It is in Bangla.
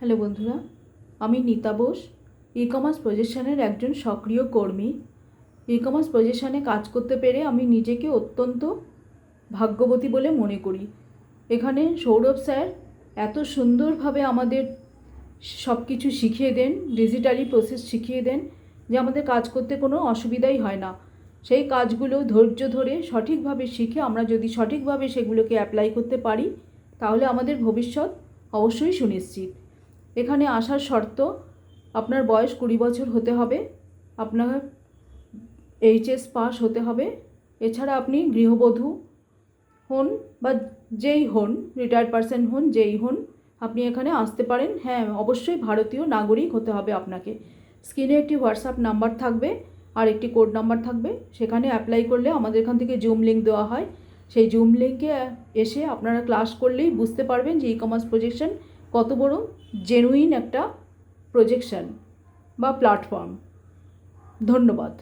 হ্যালো বন্ধুরা, আমি নীতা বোস, ই কমার্স প্রজেকশনের একজন সক্রিয় কর্মী। ই কমার্স প্রজেকশনে কাজ করতে পেরে আমি নিজেকে অত্যন্ত ভাগ্যবতী বলে মনে করি। এখানে সৌরভ স্যার এত সুন্দরভাবে আমাদের সব কিছু শিখিয়ে দেন, ডিজিটালি প্রসেস শিখিয়ে দেন যে আমাদের কাজ করতে কোনো অসুবিধাই হয় না। সেই কাজগুলো ধৈর্য ধরে সঠিকভাবে শিখে আমরা যদি সঠিকভাবে সেগুলোকে অ্যাপ্লাই করতে পারি তাহলে আমাদের ভবিষ্যৎ অবশ্যই সুনিশ্চিত। এখানে আসার শর্ত, আপনার বয়স 20 বছর হতে হবে, আপনার এইচএস পাস হতে হবে, এছাড়া আপনি গৃহবধূ হন বা যেই হন, রিটায়ার্ড পারসন হন, যেই হন, আপনি এখানে আসতে পারেন। হ্যাঁ, অবশ্যই ভারতীয় নাগরিক হতে হবে আপনাকে। স্ক্রিনে একটি হোয়াটসঅ্যাপ নাম্বার থাকবে আর একটি কোড নাম্বার থাকবে, সেখানে অ্যাপ্লাই করলে আমাদের এখান থেকে জুম লিঙ্ক দেওয়া হয়। সেই জুম লিঙ্কে এসে আপনারা ক্লাস করলেই বুঝতে পারবেন যে ই কমার্স প্রজেকশন কত বড় জেনুইন একটা প্রজেকশন বা প্ল্যাটফর্ম। ধন্যবাদ।